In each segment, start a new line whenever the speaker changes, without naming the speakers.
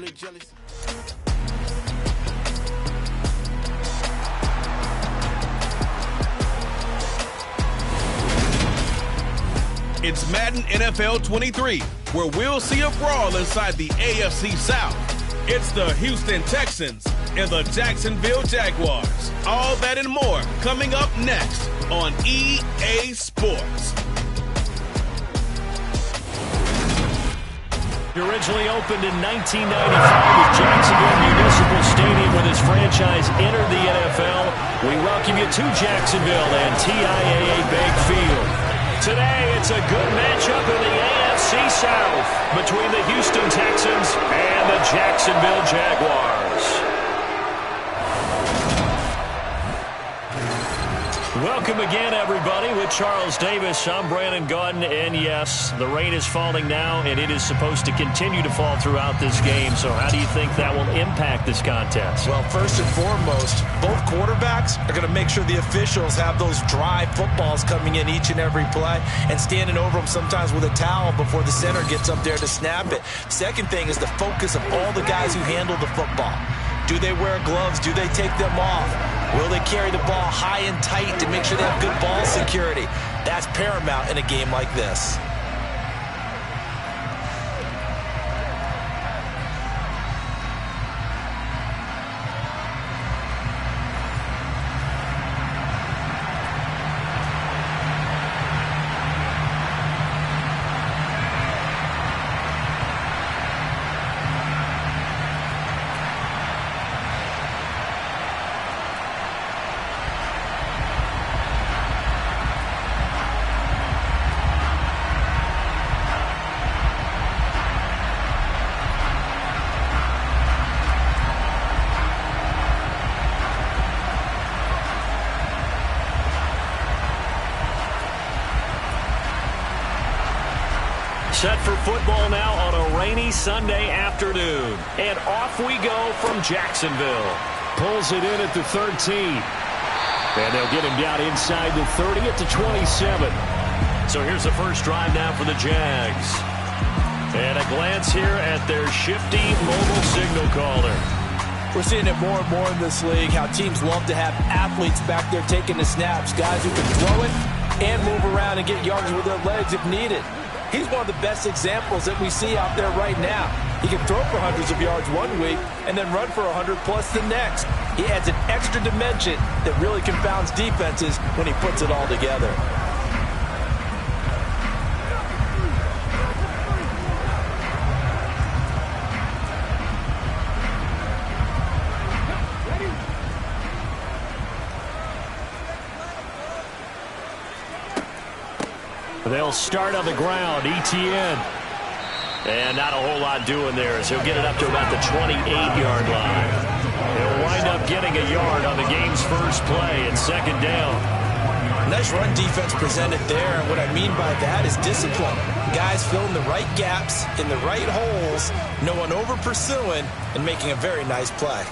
ain't jealous.
It's Madden NFL 23, where we'll see a brawl inside the AFC South. It's the Houston Texans and the Jacksonville Jaguars. All that and more coming up next on EA Sports.
Originally opened in 1995 at Jacksonville Municipal Stadium when his franchise entered the NFL. We welcome you to Jacksonville and TIAA Bank Field. Today, it's a good matchup in the AFC South between the Houston Texans and the Jacksonville Jaguars. Welcome again, everybody, with Charles Davis. I'm Brandon Gaudin, and yes, the rain is falling now, and it is supposed to continue to fall throughout this game. So how do you think that will impact this contest?
Well, first and foremost, both quarterbacks are going to make sure the officials have those dry footballs coming in each and every play and standing over them sometimes with a towel before the center gets up there to snap it. Second thing is the focus of all the guys who handle the football. Do they wear gloves? Do they take them off? Will they carry the ball high and tight to make sure they have good ball security? That's paramount in a game like this.
Set for football now on a rainy Sunday afternoon. And off we go from Jacksonville. Pulls it in at the 13. And they'll get him down inside the 30 at the 27. So here's the first drive now for the Jags. And a glance here at their shifty mobile signal caller.
We're seeing it more and more in this league, how teams love to have athletes back there taking the snaps, guys who can throw it and move around and get yards with their legs if needed. He's one of the best examples that we see out there right now. He can throw for hundreds of yards one week and then run for 100+ the next. He adds an extra dimension that really confounds defenses when he puts it all together.
They'll start on the ground. ETN. And not a whole lot doing there as he'll get it up to about the 28-yard line. He'll wind up getting a yard on the game's first play at second down.
Nice run defense presented there, and what I mean by that is discipline. Guys filling the right gaps in the right holes, no one over pursuing, and making a very nice play.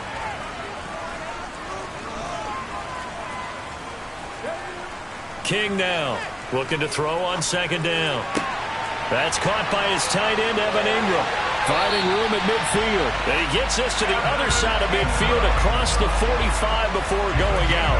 King now. Looking to throw on second down. That's caught by his tight end, Evan Ingram. Finding room at midfield. And he gets us to the other side of midfield across the 45 before going out.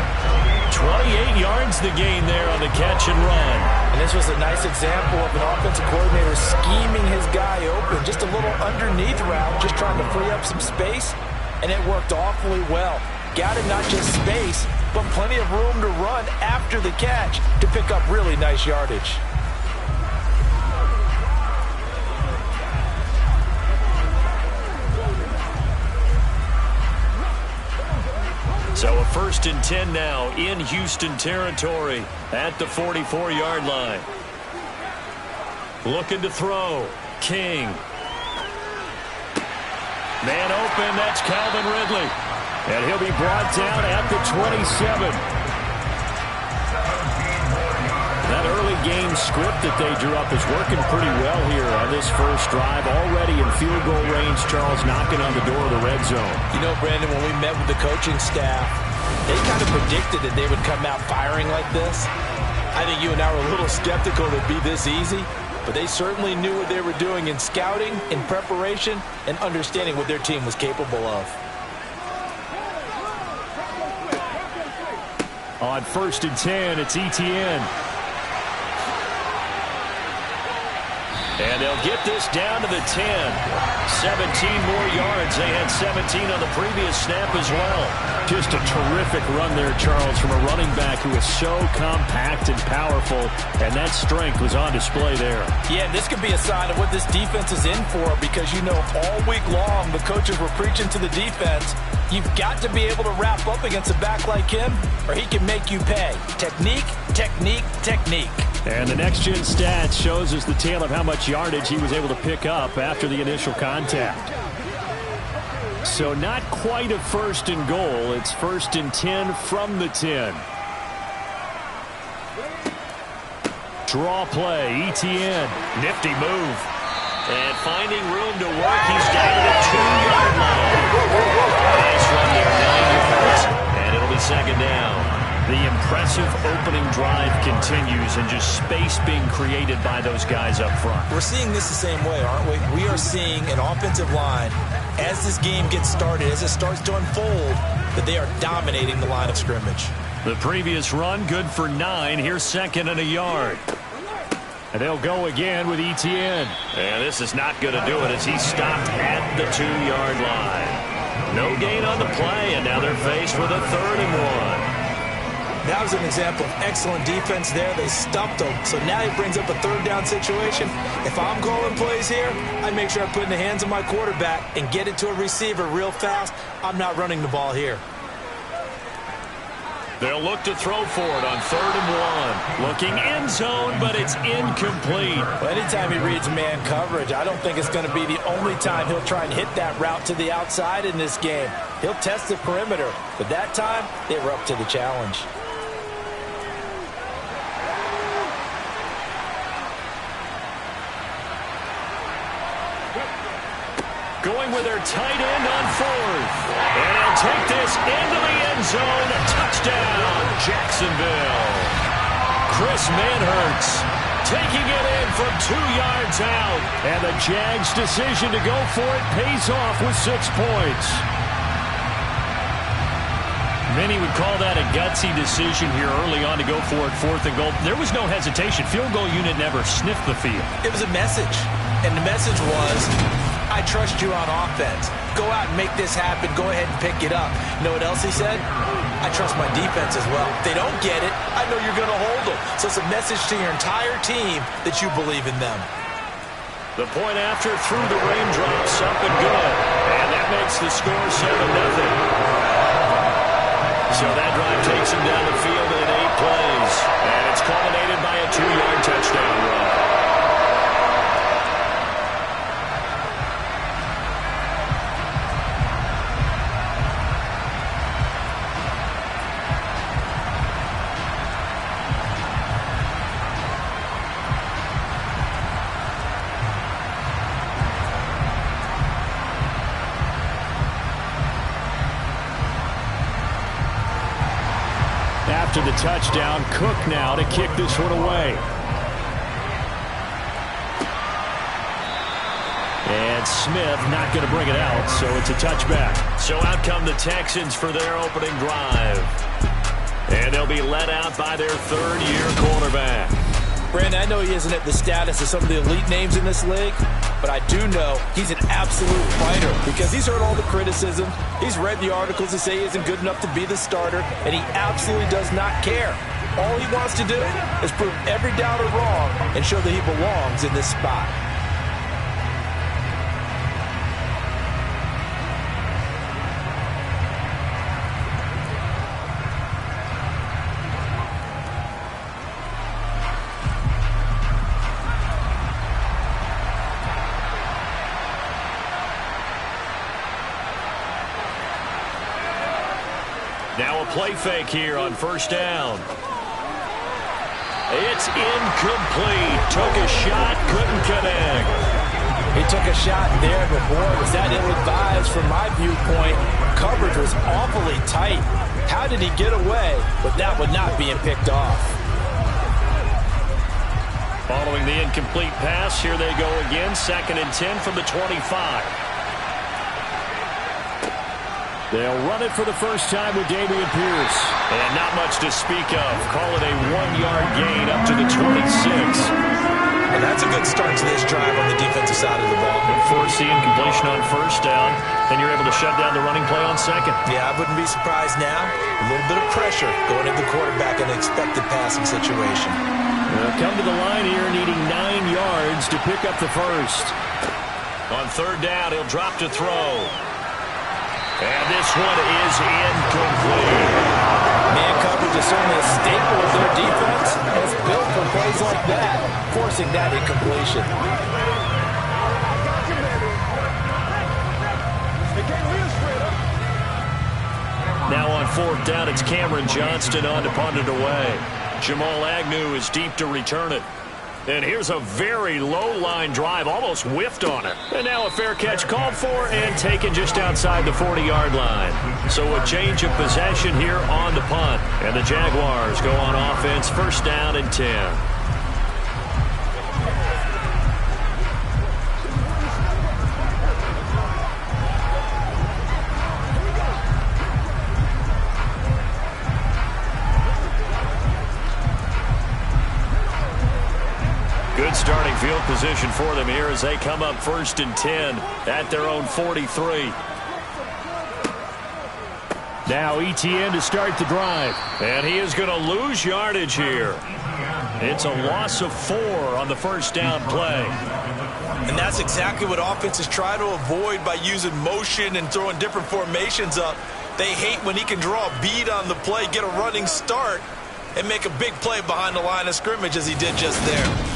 28 yards the gain there on the catch and run.
And this was a nice example of an offensive coordinator scheming his guy open. Just a little underneath route, just trying to free up some space. And it worked awfully well. Got him not just space, but plenty of room to run after the catch to pick up really nice yardage.
So a 1st and 10 now in Houston territory at the 44-yard line. Looking to throw. King. Man open, that's Calvin Ridley. And he'll be brought down at the 27. That early game script that they drew up is working pretty well here on this first drive. Already in field goal range, Charles knocking on the door of the red zone.
You know, Brandon, when we met with the coaching staff, they kind of predicted that they would come out firing like this. I think you and I were a little skeptical that it'd be this easy. but they certainly knew what they were doing in scouting, in preparation, and understanding what their team was capable of.
On 1st and 10, it's Etienne. And they'll get this down to the 10. 17 more yards. They had 17 on the previous snap as well. Just a terrific run there, Charles, from a running back who is so compact and powerful, and that strength was on display there.
Yeah, this could be a sign of what this defense is in for, because you know all week long the coaches were preaching to the defense, you've got to be able to wrap up against a back like him, or he can make you pay. Technique, technique, technique.
And the next-gen stats shows us the tale of how much yardage he was able to pick up after the initial contact. So not quite a 1st and goal. It's 1st and 10 from the 10. Draw play, Etienne. Nifty move. And finding room to work, he's down to the 2-yard line. Nice run there, 9 yards. And it'll be 2nd down. The impressive opening drive continues, and just space being created by those guys up front.
We're seeing this the same way, aren't we? We are seeing an offensive line, as this game gets started, as it starts to unfold, that they are dominating the line of scrimmage.
The previous run, good for 9. Here's 2nd and a yard. And they'll go again with Etienne. And this is not going to do it as he's stopped at the 2-yard line. No gain on the play, and now they're faced with a 3rd and 1.
That was an example of excellent defense there. They stumped him. So now he brings up a 3rd down situation. If I'm calling plays here, I make sure I put it in the hands of my quarterback and get it to a receiver real fast. I'm not running the ball here.
They'll look to throw for it on 3rd and 1. Looking end zone, but it's incomplete.
Well, anytime he reads man coverage, I don't think it's going to be the only time he'll try and hit that route to the outside in this game. He'll test the perimeter, but that time they were up to the challenge.
Going with their tight end on 4th. And they'll take this into the end zone. Touchdown, Jacksonville. Chris Manhertz taking it in from 2 yards out. And the Jags' decision to go for it pays off with 6 points. Many would call that a gutsy decision here early on to go for it, 4th and goal. There was no hesitation. Field goal unit never sniffed the field.
It was a message. And the message was, I trust you on offense. Go out and make this happen. Go ahead and pick it up. You know what else he said? I trust my defense as well. If they don't get it, I know you're going to hold them. So it's a message to your entire team that you believe in them.
The point after through the raindrops, up and good. And that makes the score 7-0. So that drive takes him down the field in 8 plays. And it's culminated by a 2-yard touchdown run. After the touchdown, Cook now to kick this one away. And Smith not going to bring it out, so it's a touchback. So out come the Texans for their opening drive. And they'll be led out by their 3rd-year quarterback.
Brandon, I know he isn't at the status of some of the elite names in this league, but I do know he's an absolute fighter because he's heard all the criticism. He's read the articles that say he isn't good enough to be the starter, and he absolutely does not care. All he wants to do is prove every doubter wrong and show that he belongs in this spot.
Now a play fake here on 1st down. It's incomplete. Took a shot, couldn't connect.
He took a shot there, but boy, was that ill-advised from my viewpoint. Coverage was awfully tight. How did he get away with that one not being picked off?
Following the incomplete pass, here they go again. 2nd and 10 from the 25. They'll run it for the first time with Dameon Pierce. And not much to speak of. Call it a 1-yard gain up to the 26.
And that's a good start to this drive on the defensive side of the ball.
Force the incompletion on 1st down, and you're able to shut down the running play on 2nd.
Yeah, I wouldn't be surprised now. A little bit of pressure going into the quarterback in an expected passing situation.
They'll come to the line here needing 9 yards to pick up the first. On 3rd down, he'll drop to throw. And this one is incomplete.
Man coverage is certainly a staple of their defense. It's built for plays like that, forcing that incompletion.
Now on 4th down, it's Cameron Johnston on to punt it away. Jamal Agnew is deep to return it. And here's a very low-line drive, almost whiffed on it. And now a fair catch called for and taken just outside the 40-yard line. So a change of possession here on the punt. And the Jaguars go on offense, 1st down and 10. Good starting field position for them here as they come up 1st and 10 at their own 43. Now ETN to start the drive. And he is going to lose yardage here. It's a loss of 4 on the 1st down play.
And that's exactly what offenses try to avoid by using motion and throwing different formations up. They hate when he can draw a bead on the play, get a running start, and make a big play behind the line of scrimmage as he did just there.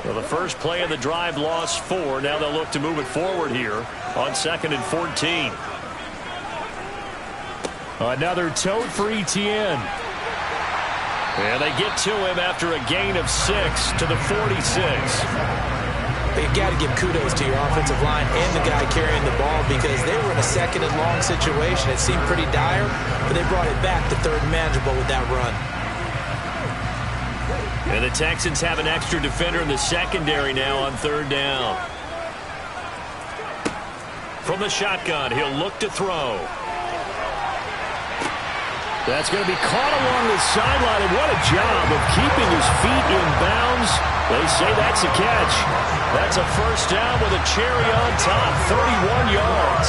Well, the first play of the drive lost 4. Now they'll look to move it forward here on 2nd and 14. Another tote for ETN. And they get to him after a gain of 6 to the 46.
You've got to give kudos to your offensive line and the guy carrying the ball because they were in a 2nd and long situation. It seemed pretty dire, but they brought it back to 3rd and manageable with that run.
And the Texans have an extra defender in the secondary now on 3rd down. From the shotgun, he'll look to throw. That's going to be caught along the sideline, and what a job of keeping his feet in bounds. They say that's a catch. That's a 1st down with a cherry on top, 31 yards.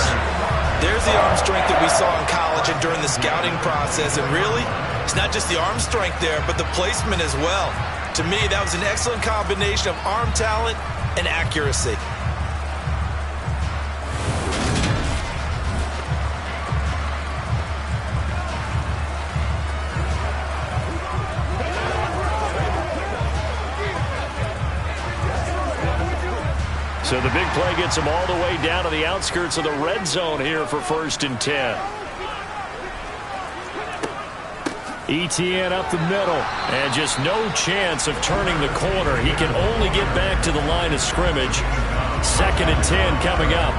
There's the arm strength that we saw in college and during the scouting process, and really, it's not just the arm strength there, but the placement as well. To me, that was an excellent combination of arm talent and accuracy.
So the big play gets him all the way down to the outskirts of the red zone here for 1st and 10. ETN up the middle, and just no chance of turning the corner. He can only get back to the line of scrimmage. 2nd and 10 coming up.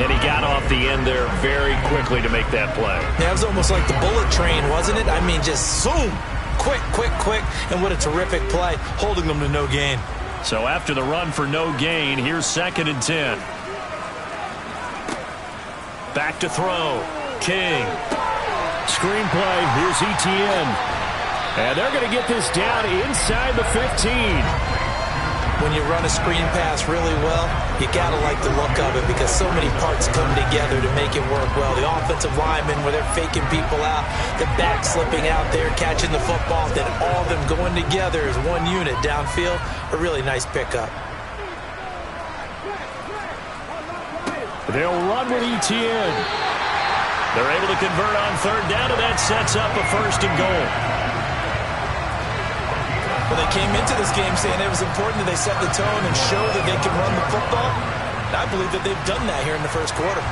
And he got off the end there very quickly to make that play.
That was almost like the bullet train, wasn't it? I mean, just zoom, quick, quick, quick, and what a terrific play, holding them to no gain.
So after the run for no gain, here's 2nd and 10. Back to throw. King. Screenplay, here's ETN. And they're going to get this down inside the 15.
When you run a screen pass really well, you got to like the look of it because so many parts come together to make it work well. The offensive linemen, where they're faking people out, the back slipping out there, catching the football, then all of them going together as one unit downfield. A really nice pickup.
They'll run with ETN. They're able to convert on 3rd down, and that sets up a 1st and goal.
Well, they came into this game saying it was important that they set the tone and show that they can run the football. And I believe that they've done that here in the 1st quarter.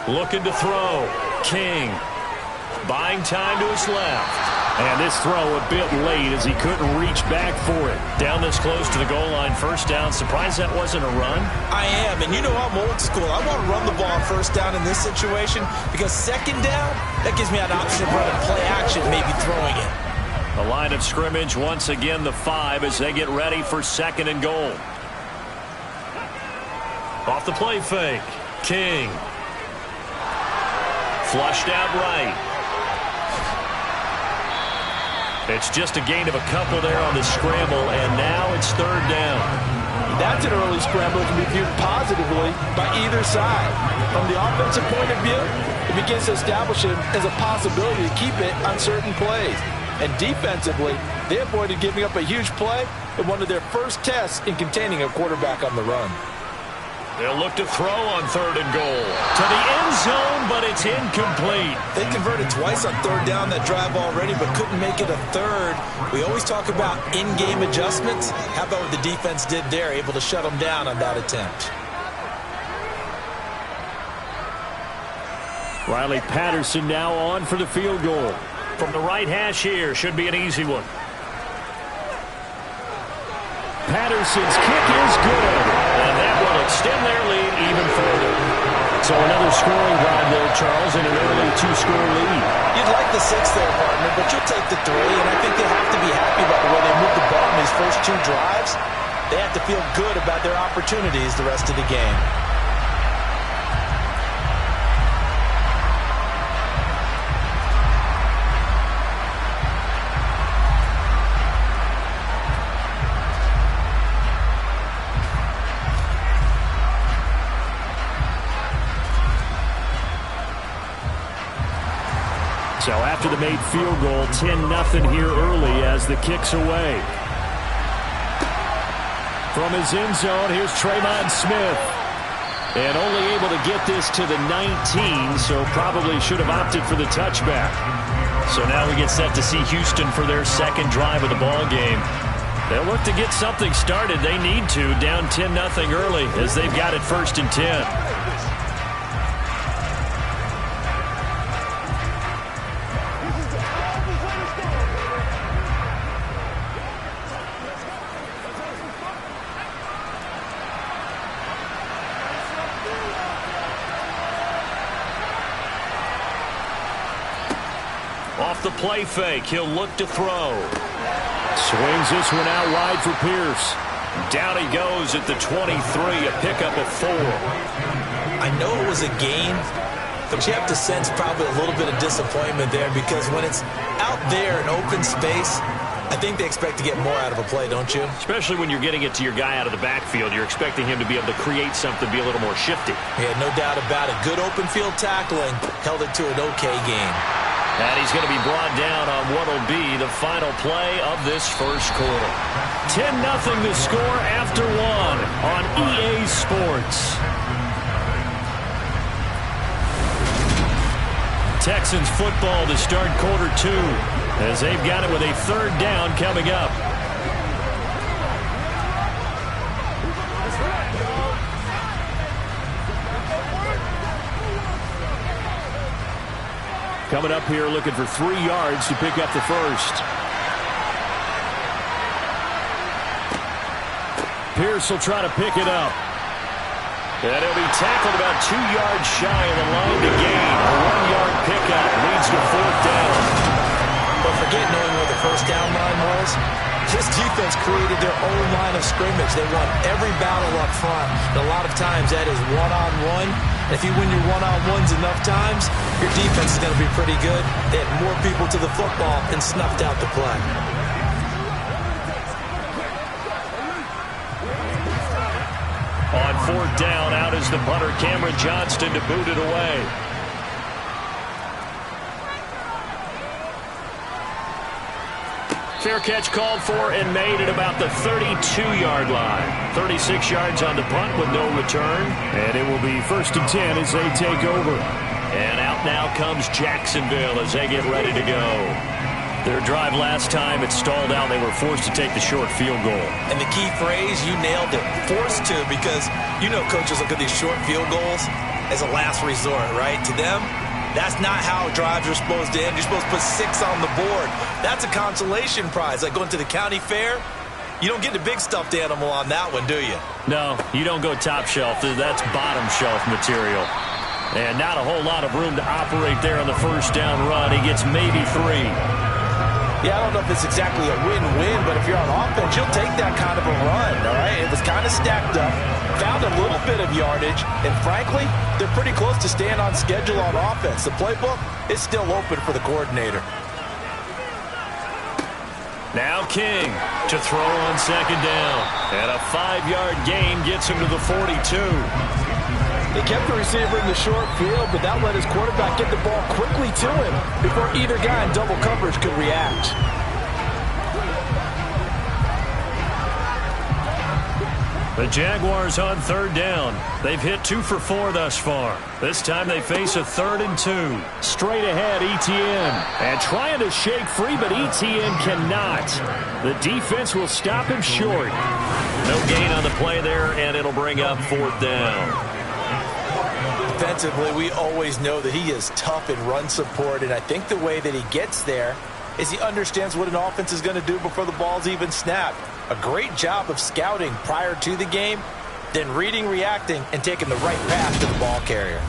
Looking to throw. King. Buying time to his left. And this throw a bit late as he couldn't reach back for it. Down this close to the goal line, first down. Surprised that wasn't a run?
I am, and you know I'm old school. I want to run the ball on first down in this situation because second down, that gives me an option of running play action, maybe throwing it.
The line of scrimmage, once again the 5 as they get ready for second and goal. Off the play fake. King. Flushed out right. It's just a gain of a couple there on the scramble, and now it's third down.
That's an early scramble that can be viewed positively by either side. From the offensive point of view, it begins to establish it as a possibility to keep it on certain plays. And defensively, they avoided giving up a huge play in one of their first tests in containing a quarterback on the run.
They'll look to throw on third and goal. To the end zone, but it's incomplete.
They converted twice on third down that drive already, but couldn't make it a third. We always talk about in-game adjustments. How about what the defense did there, able to shut them down on that attempt?
Riley Patterson now on for the field goal. From the right hash here, should be an easy one. Patterson's kick is good. And that will extend their lead even further. So another scoring drive there, Charles, in an early 2-score lead.
You'd like the 6 there, partner, but you'll take the 3, and I think they have to be happy about the way they moved the ball in these first 2 drives. They have to feel good about their opportunities the rest of the game.
So after the made field goal, 10-0 here early as the kick's away. From his end zone, here's Tremon Smith. And only able to get this to the 19, so probably should have opted for the touchback. So now we get set to see Houston for their second drive of the ball game. They'll look to get something started. They need to, down 10-0 early as they've got it 1st and 10. Off the play fake, he'll look to throw. Swings this one out wide for Pierce. Down he goes at the 23, a pickup of 4.
I know it was a gain, but you have to sense probably a little bit of disappointment there because when it's out there in open space, I think they expect to get more out of a play, don't you?
Especially when you're getting it to your guy out of the backfield. You're expecting him to be able to create something, be a little more shifty.
Yeah, no doubt about it. Good open field tackling, held it to an okay game.
And he's going to be brought down on what will be the final play of this first quarter. 10-0 the score after 1 on EA Sports. Texans football to start quarter 2 as they've got it with a third down coming up. Coming up here looking for 3 yards to pick up the first. Pierce will try to pick it up. And he'll be tackled about 2 yards shy of the line to gain. A 1-yard pickup leads to 4th down.
But forget knowing where the first down line was. This defense created their own line of scrimmage. They won every battle up front. And a lot of times that is one-on-one. If you win your one-on-ones enough times, your defense is going to be pretty good. They had more people to the football and snuffed out the play.
On 4th down, out is the punter, Cameron Johnston, to boot it away. Fair catch called for and made at about the 32-yard line. 36 yards on the punt with no return. And it will be 1st and 10 as they take over. And out now comes Jacksonville as they get ready to go. Their drive last time, it stalled out. They were forced to take the short field goal.
And the key phrase, you nailed it. Forced to, because you know coaches look at these short field goals. as a last resort, right? To them, that's not how drives are supposed to end. You're supposed to put 6 on the board. That's a consolation prize. Like going to the county fair, you don't get the big stuffed animal on that one, do you?
No, you don't go top shelf. That's bottom shelf material. And not a whole lot of room to operate there on the first down run. He gets maybe 3.
Yeah, I don't know if it's exactly a win-win, but if you're on offense, you'll take that kind of a run, all right? It was kind of stacked up, found a little bit of yardage, and frankly, they're pretty close to staying on schedule on offense. The playbook is still open for the coordinator.
Now King to throw on second down. And a 5-yard gain gets him to the 42.
They kept the receiver in the short field, but that let his quarterback get the ball quickly to him before either guy in double coverage could react.
The Jaguars on third down. They've hit 2 for 4 thus far. This time they face a 3rd and 2. Straight ahead, Etienne. And trying to shake free, but Etienne cannot. The defense will stop him short. No gain on the play there, and it'll bring up 4th down.
Defensively, we always know that he is tough in run support, and I think the way that he gets there is he understands what an offense is going to do before the ball's even snapped. A great job of scouting prior to the game, then reading, reacting, and taking the right path to the ball carrier.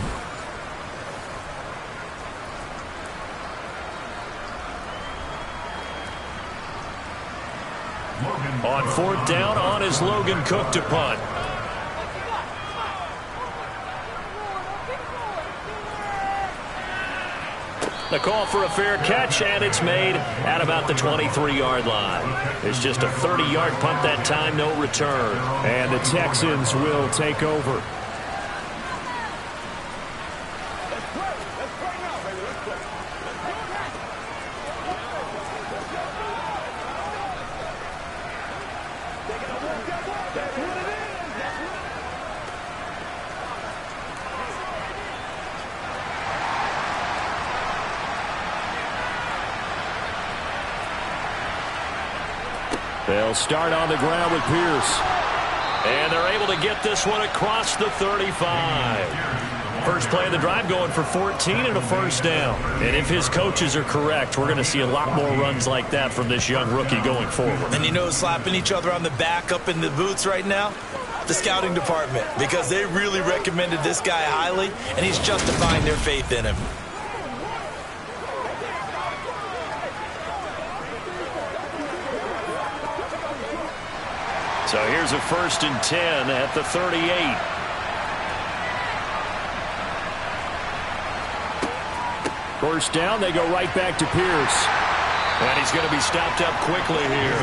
On 4th down, on is Logan Cook to punt. The call for a fair catch, and it's made at about the 23-yard line. It's just a 30-yard punt that time, no return. And the Texans will take over. They'll start on the ground with Pierce. And they're able to get this one across the 35. First play of the drive going for 14 and a first down. And if his coaches are correct, we're going to see a lot more runs like that from this young rookie going forward.
And you know, slapping each other on the back up in the boots right now? The scouting department. Because they really recommended this guy highly, and he's justifying their faith in him.
So here's a 1st and 10 at the 38. First down, they go right back to Pierce. And he's going to be stopped up quickly here.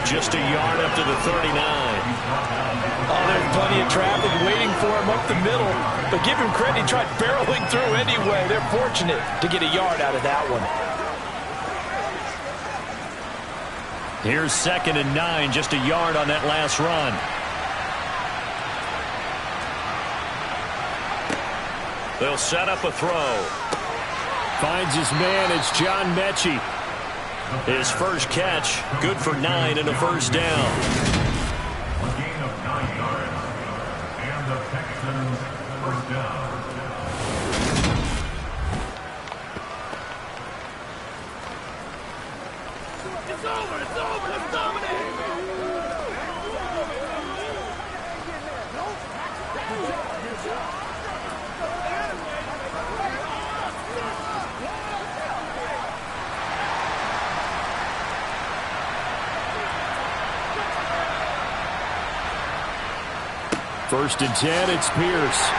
Just a yard up to the 39.
Oh, there's plenty of traffic waiting for him up the middle. But give him credit, he tried barreling through anyway. They're fortunate to get a yard out of that one.
Here's 2nd and 9, just a yard on that last run. They'll set up a throw. Finds his man, it's John Mechie. His first catch, good for 9 and a first down.
A gain of 9 yards, and the Texans first down.
It's over, let's dominate!
First and 10, it's Pierce.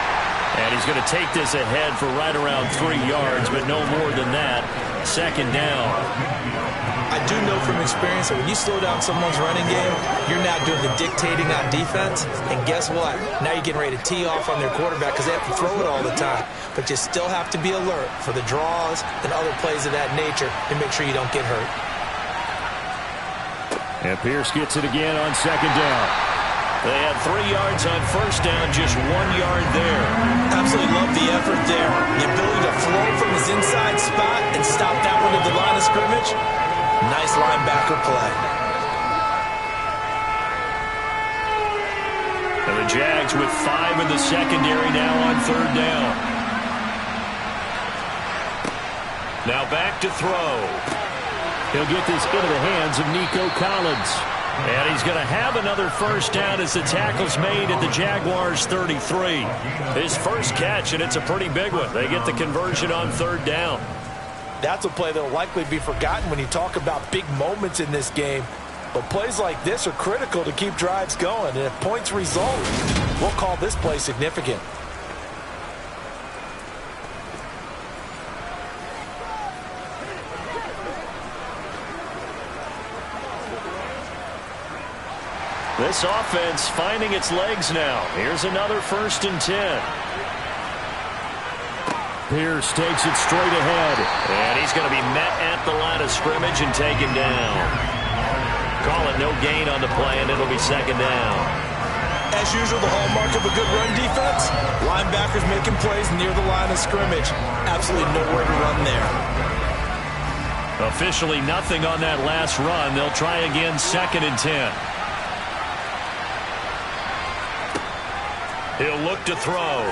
And he's going to take this ahead for right around 3 yards, but no more than that. 2nd down.
I do know from experience that when you slow down someone's running game, you're now doing the dictating on defense. And guess what? Now you're getting ready to tee off on their quarterback because they have to throw it all the time. But you still have to be alert for the draws and other plays of that nature to make sure you don't get hurt.
And Pierce gets it again on 2nd down. They had 3 yards on first down, just 1 yard there.
Absolutely love the effort there. The ability to flow from his inside spot and stop that one at the line of scrimmage. Nice linebacker play.
And the Jags with 5 in the secondary now on 3rd down. Now back to throw. He'll get this into the hands of Nico Collins. And he's going to have another first down as the tackle's made at the Jaguars' 33. His first catch, and it's a pretty big one. They get the conversion on 3rd down.
That's a play that will likely be forgotten when you talk about big moments in this game. But plays like this are critical to keep drives going. And if points result, we'll call this play significant.
This offense finding its legs now. Here's another 1st and 10. Pierce takes it straight ahead. And he's going to be met at the line of scrimmage and taken down. Call it no gain on the play, and it'll be 2nd down.
As usual, the hallmark of a good run defense, linebackers making plays near the line of scrimmage. Absolutely nowhere to run there.
Officially nothing on that last run. They'll try again 2nd and 10. He'll look to throw.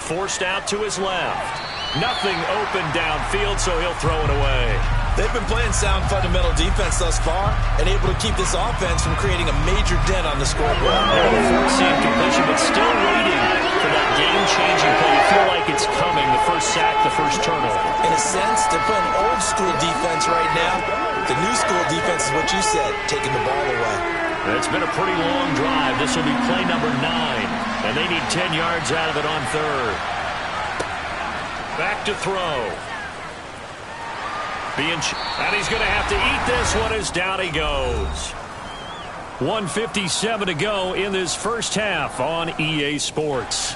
Forced out to his left. Nothing open downfield, so he'll throw it away.
They've been playing sound fundamental defense thus far and able to keep this offense from creating a major dent on the scoreboard.
Forcing completion, but still waiting for that game-changing play. You feel like it's coming, the first sack, the first turnover.
In a sense, they're playing old-school defense right now. The new-school defense is what you said, taking the ball away.
It's been a pretty long drive. This will be play number 9, and they need 10 yards out of it on 3rd. Back to throw. And he's going to have to eat this one as down he goes. 1:57 to go in this first half on EA Sports.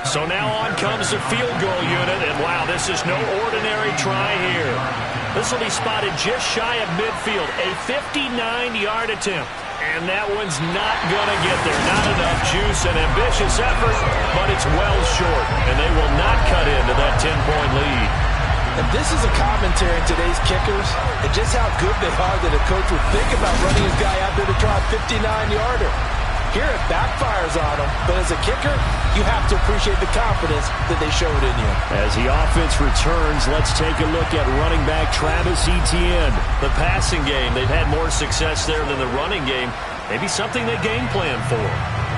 So now on comes the field goal unit, and wow, this is no ordinary try here. This will be spotted just shy of midfield, a 59-yard attempt. And that one's not going to get there. Not enough juice and ambitious effort, but it's well short, and they will not cut into that 10-point lead.
And this is a commentary in today's kickers and just how good they are that a coach would think about running his guy out there to try a 59-yarder. Here it backfires on him, but as a kicker, you have to appreciate the confidence that they showed in you.
As the offense returns, let's take a look at running back Travis Etienne. The passing game, they've had more success there than the running game. Maybe something they game plan for.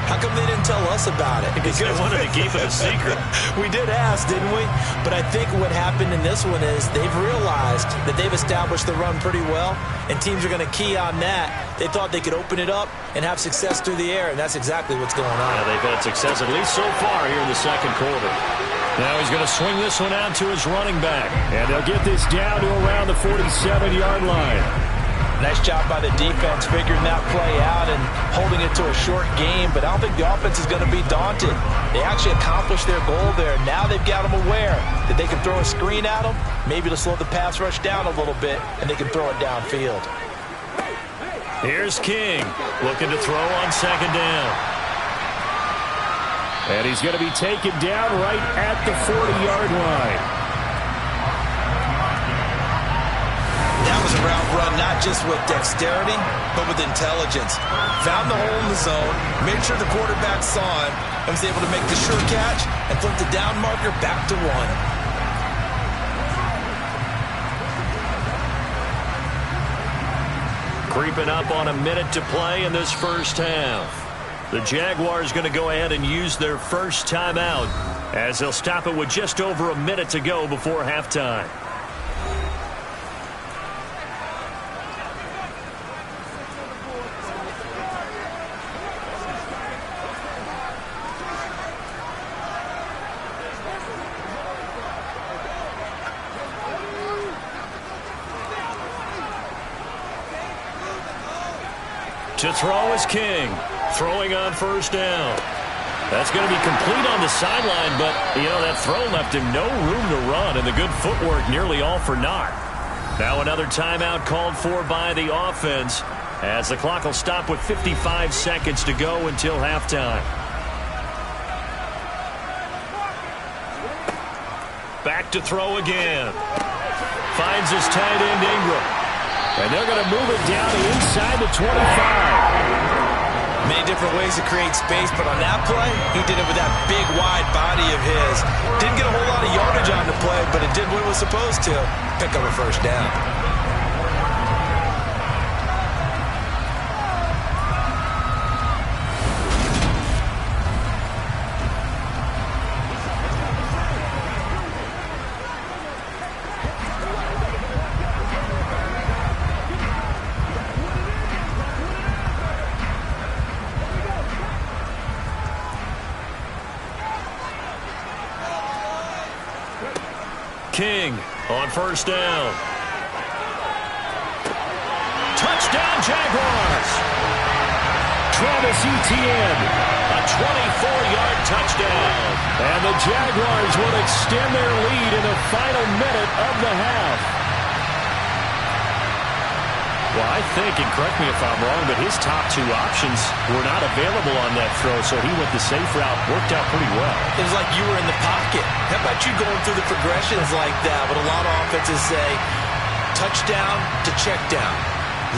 How come they didn't tell us about it?
Because they wanted to keep it a secret.
We did ask, didn't we? But I think what happened in this one is they've realized that they've established the run pretty well, and teams are going to key on that. They thought they could open it up and have success through the air, and that's exactly what's going on.
Yeah, they've had success at least so far here in the 2nd quarter. Now he's going to swing this one out to his running back, and they'll get this down to around the 47-yard line.
Nice job by the defense figuring that play out and holding it to a short game, but I don't think the offense is going to be daunted. They actually accomplished their goal there. Now they've got them aware that they can throw a screen at them, maybe to slow the pass rush down a little bit, and they can throw it downfield.
Here's King looking to throw on 2nd down. And he's going to be taken down right at the 40-yard line.
That was a route run, not just with dexterity, but with intelligence. Found the hole in the zone, made sure the quarterback saw him, and was able to make the sure catch and flip the down marker back to 1.
Creeping up on a minute to play in this first half. The Jaguars going to go ahead and use their first timeout as they'll stop it with just over a minute to go before halftime. To throw is King. Throwing on 1st down. That's going to be complete on the sideline, but, you know, that throw left him no room to run, and the good footwork nearly all for naught. Now another timeout called for by the offense as the clock will stop with 55 seconds to go until halftime. Back to throw again. Finds his tight end Ingram. And they're going to move it down to inside the 25.
Many different different ways to create space, but on that play, he did it with that big, wide body of his. Didn't get a whole lot of yardage on the play, but it did what it was supposed to. Pick up a first down.
King on first down. Touchdown, Jaguars. Travis Etienne, a 24-yard touchdown. And the Jaguars will extend their lead in the final minute of the half. Well, I think, and correct me if I'm wrong, but his top two options were not available on that throw, so he went the safe route. Worked out pretty well.
It was like you were in the pocket. How about you going through the progressions like that? But a lot of offenses say touchdown to check down.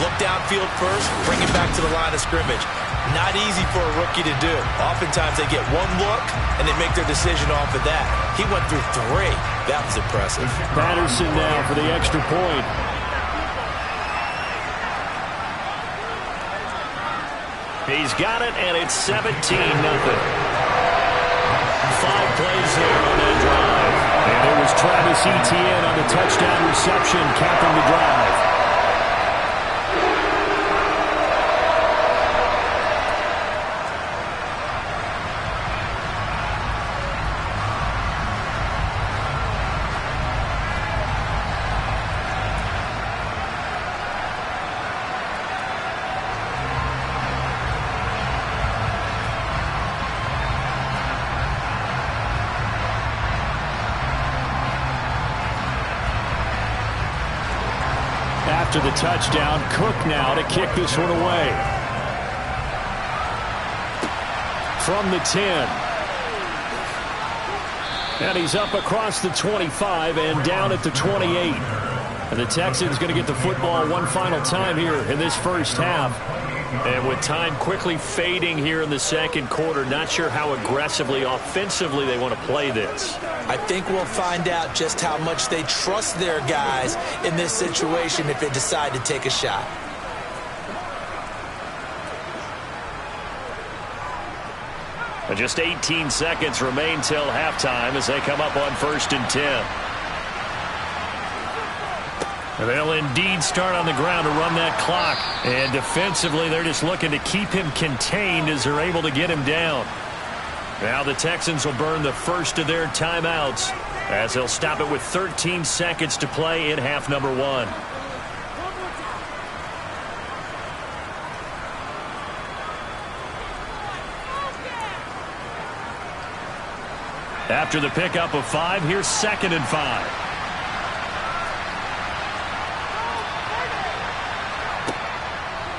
Look downfield first, bring it back to the line of scrimmage. Not easy for a rookie to do. Oftentimes they get one look and they make their decision off of that. He went through three. That was impressive.
Patterson now for the extra point. He's got it, and it's 17-0. 5 plays there on that drive. And it was Travis Etienne on the touchdown reception, capping the drive. After the touchdown, Cook now to kick this one away. From the 10. And he's up across the 25 and down at the 28. And the Texans going to get the football one final time here in this first half. And with time quickly fading here in the second quarter, not sure how aggressively, offensively they want to play this.
I think we'll find out just how much they trust their guys in this situation if they decide to take a shot.
And just 18 seconds remain till halftime as they come up on 1st and 10. And they'll indeed start on the ground to run that clock. And defensively, they're just looking to keep him contained as they're able to get him down. Now the Texans will burn the first of their timeouts as they'll stop it with 13 seconds to play in half number 1. After the pickup of 5, here's 2nd and 5.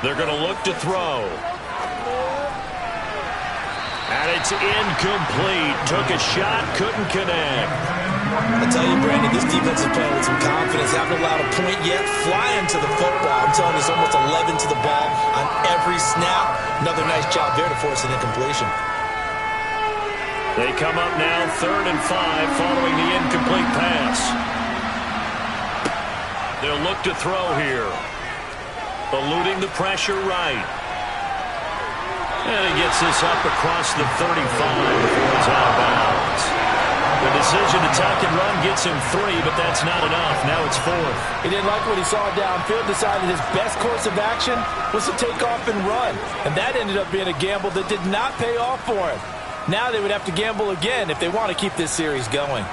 They're going to look to throw. And it's incomplete. Took a shot, couldn't connect.
I tell you, Brandon, this defense is playing with some confidence. Haven't allowed a point yet. Flying to the football. I'm telling you, it's almost 11 to the ball on every snap. Another nice job there to force an incompletion.
They come up now 3rd and 5 following the incomplete pass. They'll look to throw here. Eluding the pressure right. And he gets this up across the 35 before it's out of bounds. The decision to tuck and run gets him 3, but that's not enough. Now it's 4th.
He didn't like what he saw downfield, decided his best course of action was to take off and run. And that ended up being a gamble that did not pay off for him. Now they would have to gamble again if they want to keep this series going.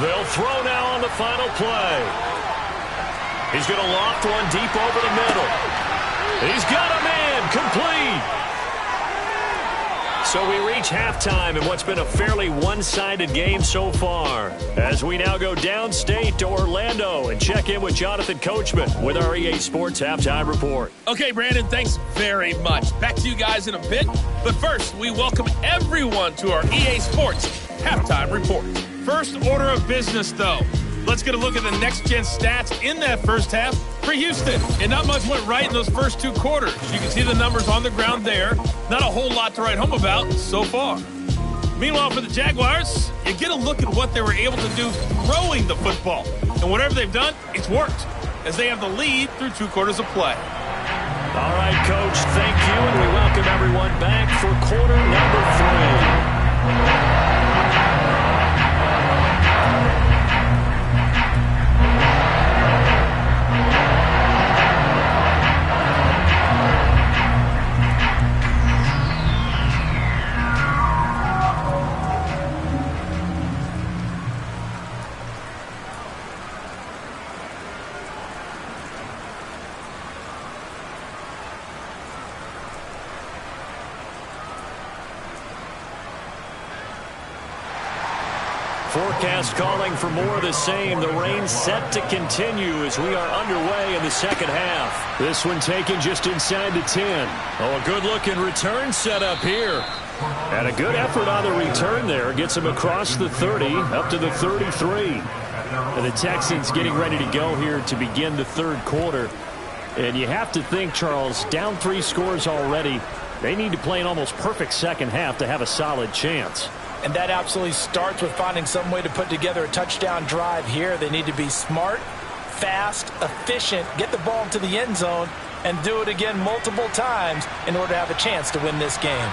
They'll throw now on the final play. He's going to loft one deep over the middle. He's got a man complete. So we reach halftime in what's been a fairly one-sided game so far. As we now go downstate to Orlando and check in with Jonathan Coachman with our EA Sports Halftime Report.
Okay, Brandon, thanks very much. Back to you guys in a bit. But first, we welcome everyone to our EA Sports Halftime Report.
First order of business, though,
let's get a look at the next-gen stats in that first half for Houston. And not much went right in those first 2 quarters. You can see the numbers on the ground there. Not a whole lot to write home about so far. Meanwhile, for the Jaguars, you get a look at what they were able to do throwing the football. And whatever they've done, it's worked, as they have the lead through 2 quarters of play.
All right, Coach, thank you, and we welcome everyone back for quarter number 3. Forecast calling for more of the same. The rain set to continue as we are underway in the second half. This one taken just inside the 10. Oh, a good-looking return set up here. And a good effort on the return there. Gets him across the 30, up to the 33. And the Texans getting ready to go here to begin the third quarter. And you have to think, Charles, down 3 scores already. They need to play an almost perfect second half to have a solid chance.
And that absolutely starts with finding some way to put together a touchdown drive here. They need to be smart, fast, efficient, get the ball into the end zone, and do it again multiple times in order to have a chance to win this game.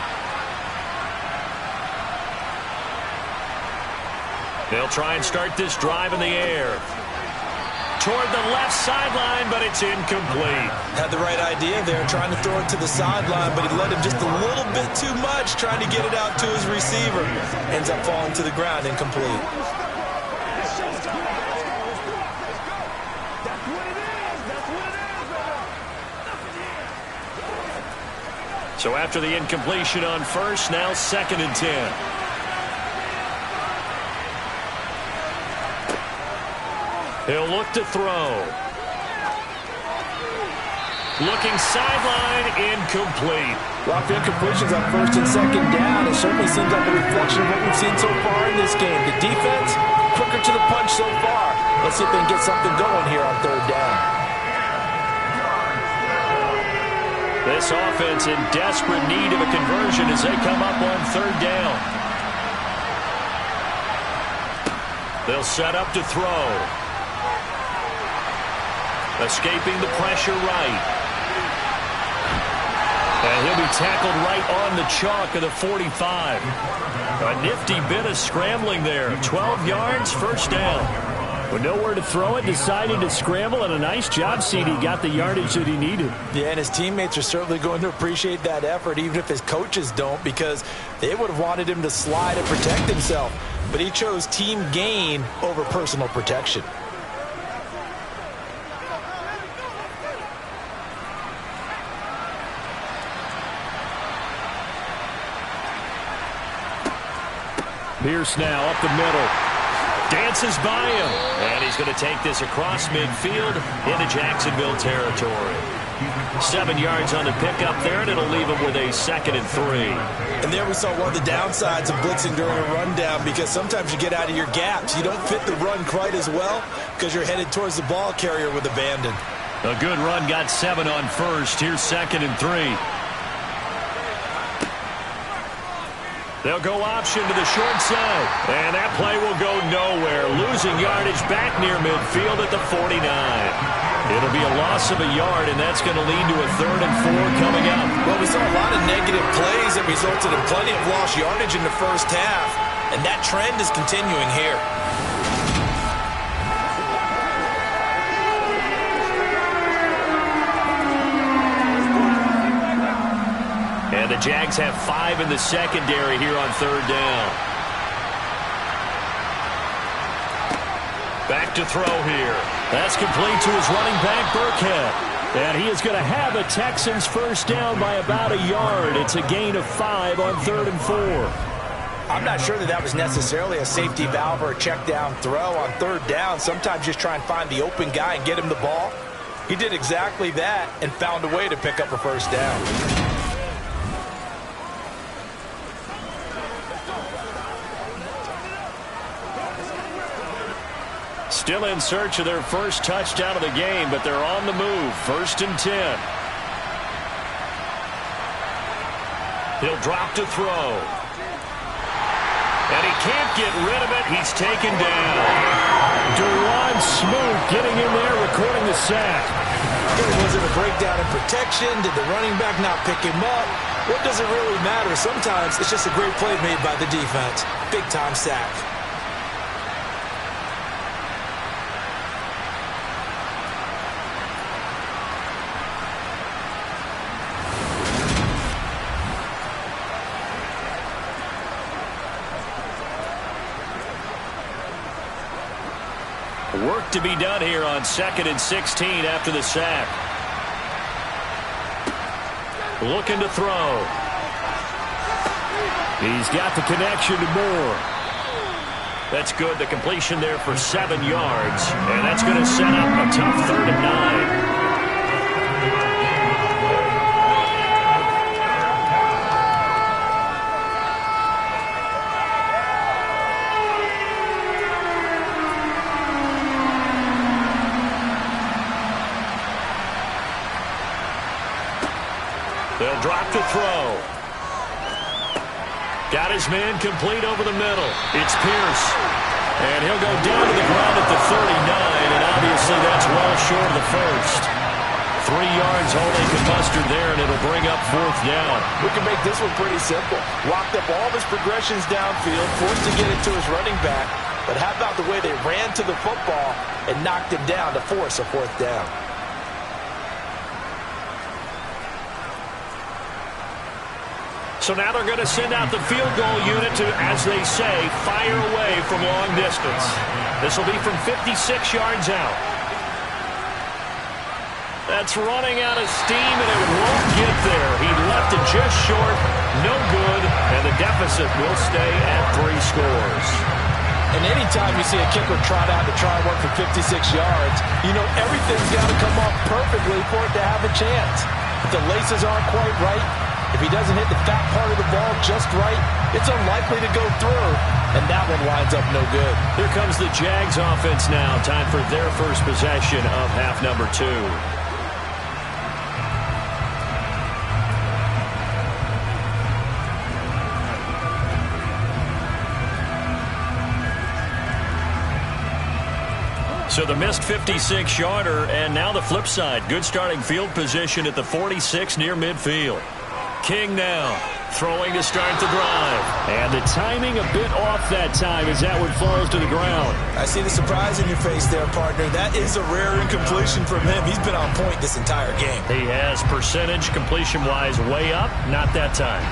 They'll try and start this drive in the air. Toward the left sideline, but it's incomplete.
Had the right idea there, trying to throw it to the sideline, but he let him just a little bit too much, trying to get it out to his receiver. Ends up falling to the ground, incomplete.
So after the incompletion on first, now 2nd and 10. He'll look to throw. Looking sideline, incomplete.
Lots of incompletions on 1st and 2nd down. It certainly seems like a reflection of what we've seen so far in this game. The defense, quicker to the punch so far. Let's see if they can get something going here on 3rd down.
This offense in desperate need of a conversion as they come up on 3rd down. They'll set up to throw. Escaping the pressure right. And he'll be tackled right on the chalk of the 45. A nifty bit of scrambling there. 12 yards, 1st down. With nowhere to throw it, decided to scramble, and a nice job, CD. Got the yardage that he needed.
Yeah, and his teammates are certainly going to appreciate that effort, even if his coaches don't, because they would have wanted him to slide and protect himself. But he chose team gain over personal protection.
Pierce now up the middle. Dances by him. And he's going to take this across midfield into Jacksonville territory. 7 yards on the pickup there, and it'll leave him with a 2nd and 3.
And there we saw one of the downsides of blitzing during a rundown, because sometimes you get out of your gaps. You don't fit the run quite as well because you're headed towards the ball carrier with abandon.
A good run, got 7 on first. Here's 2nd and 3. They'll go option to the short side. And that play will go nowhere. Losing yardage back near midfield at the 49. It'll be a loss of a yard, and that's going to lead to a 3rd and 4 coming up.
Well, we saw a lot of negative plays that resulted in plenty of lost yardage in the first half. And that trend is continuing here.
And the Jags have 5 in the secondary here on 3rd down. Back to throw here. That's complete to his running back, Burkhead. And he is going to have a Texans 1st down by about a yard. It's a gain of 5 on 3rd and 4.
I'm not sure that was necessarily a safety valve or a check down throw on 3rd down. Sometimes just try and find the open guy and get him the ball. He did exactly that and found a way to pick up a 1st down.
Still in search of their first touchdown of the game, but they're on the move. 1st and 10. He'll drop to throw. And he can't get rid of it. He's taken down. Dewan Smoot getting in there, recording the sack.
Was it a breakdown in protection? Did the running back not pick him up? What does it really matter? Sometimes it's just a great play made by the defense. Big-time sack.
Work to be done here on 2nd and 16 after the sack. Looking to throw. He's got the connection to Moore. That's good. The completion there for 7 yards. And that's going to set up a tough 3rd and 9. They'll drop to throw. Got his man complete over the middle. It's Pierce. And he'll go down to the ground at the 39, and obviously that's well short of the first. 3 yards all they can muster there, and it'll bring up 4th down.
We can make this one pretty simple. Locked up all of his progressions downfield, forced to get it to his running back. But how about the way they ran to the football and knocked him down to force a 4th down?
So now they're going to send out the field goal unit to, as they say, fire away from long distance. This will be from 56 yards out. That's running out of steam, and it won't get there. He left it just short, no good, and the deficit will stay at 3 scores.
And anytime you see a kicker trot out to try and work for 56 yards, you know everything's got to come off perfectly for it to have a chance. If the laces aren't quite right, if he doesn't hit the fat part of the ball just right, it's unlikely to go through, and that one winds up no good.
Here comes the Jags offense now. Time for their first possession of half number 2. So the missed 56-yarder, and now the flip side. Good starting field position at the 46 near midfield. King now throwing to start the drive. And the timing a bit off that time as that one falls to the ground.
I see the surprise in your face there, partner. That is a rare incompletion from him. He's been on point this entire game.
He has percentage completion-wise way up. Not that time.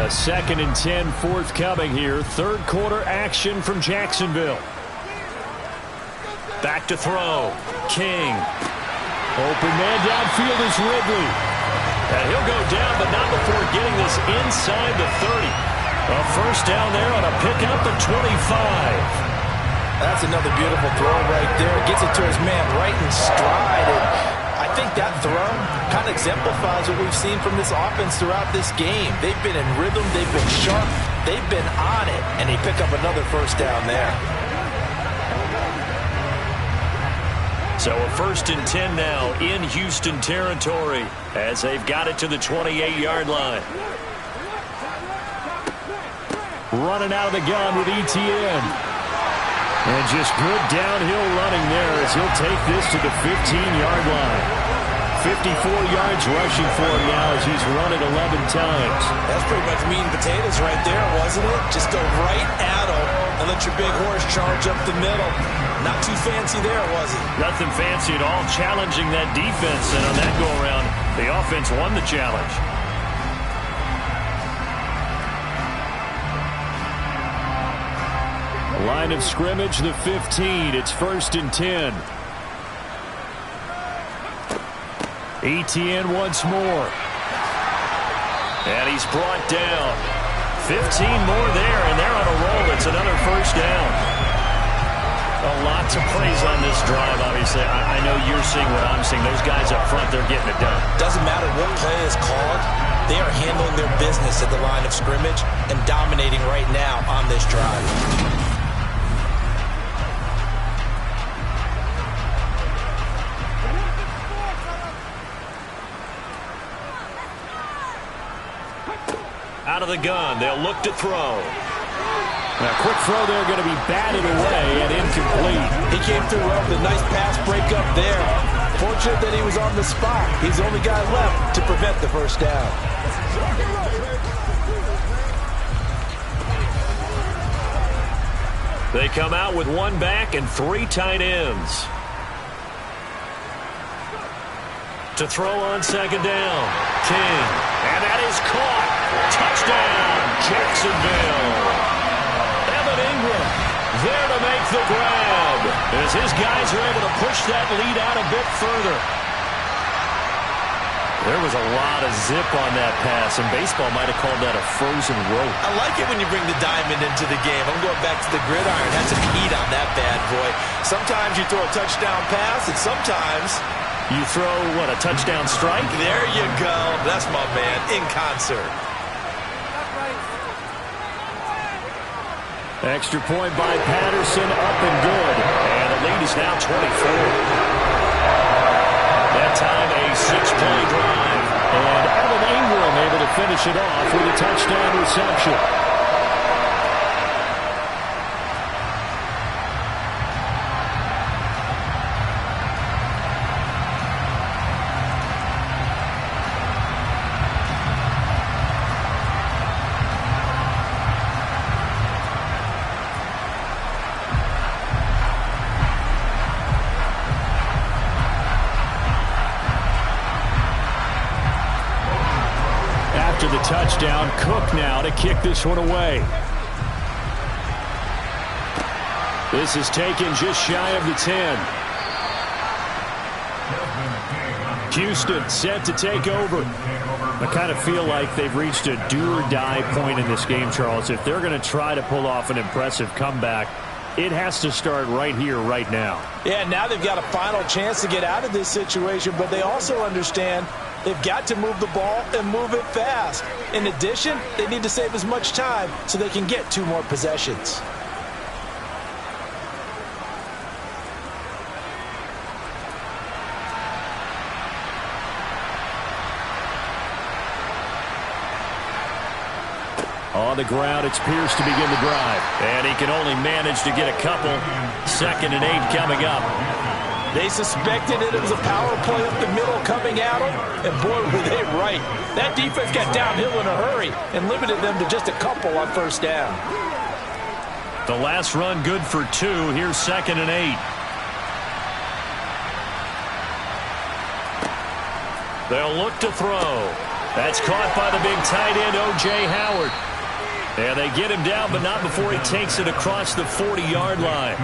2nd and 10 forthcoming here. 3rd quarter action from Jacksonville. Back to throw. King. Open man downfield is Ridley. And he'll go down, but not before getting this inside the 30. A 1st down there on a pickup at 25.
That's another beautiful throw right there. Gets it to his man right in stride. And I think that throw kind of exemplifies what we've seen from this offense throughout this game. They've been in rhythm. They've been sharp. They've been on it. And they pick up another 1st down there.
So a 1st and 10 now in Houston territory as they've got it to the 28-yard line. Running out of the gun with ETN. And just good downhill running there as he'll take this to the 15-yard line. 54 yards rushing for him now as he's run it 11 times.
That's pretty much meat and potatoes right there, wasn't it? Just go right at him and let your big horse charge up the middle. Not too fancy there, was it?
Nothing fancy at all, challenging that defense. And on that go-around, the offense won the challenge. Line of scrimmage, the 15. It's 1st and 10. ETN once more. And he's brought down. 15 more there, and they're on a roll. It's another 1st down. A lot to praise on this drive, obviously. I know you're seeing what I'm seeing. Those guys up front, they're getting it done.
Doesn't matter what play is called. They are handling their business at the line of scrimmage and dominating right now on this drive.
Out of the gun, they'll look to throw.
A quick throw there, going to be batted away and incomplete.
He came through well with a nice pass breakup there. Fortunate that he was on the spot. He's the only guy left to prevent the first down.
They come out with one back and 3 tight ends. To throw on second down, King. And that is caught. Touchdown, Jacksonville. Evan Ingram there to make the grab as his guys are able to push that lead out a bit further. There was a lot of zip on that pass, and baseball might have called that a frozen rope.
I like it when you bring the diamond into the game. I'm going back to the gridiron. Had some heat on that bad boy. Sometimes you throw a touchdown pass, and sometimes
you throw, what, a touchdown strike?
There you go. That's my man, in concert.
Extra point by Patterson, up and good. And the lead is now 24. That time a 6-play drive. And Evan Ingram able to finish it off with a touchdown reception. After the touchdown, Cook now to kick this one away. This is taken just shy of the 10. Houston set to take over. I kind of feel like they've reached a do-or-die point in this game, Charles. If they're going to try to pull off an impressive comeback, it has to start right here, right now.
Yeah, now they've got a final chance to get out of this situation, but they also understand they've got to move the ball and move it fast. In addition, they need to save as much time so they can get 2 more possessions.
On the ground, it's Pierce to begin the drive. And he can only manage to get a couple. 2nd and 8 coming up.
They suspected it was a power play up the middle coming at them, and boy, were they right. That defense got downhill in a hurry and limited them to just a couple on first down.
The last run good for 2. Here's 2nd and 8. They'll look to throw. That's caught by the big tight end, O.J. Howard. And they get him down, but not before he takes it across the 40-yard line.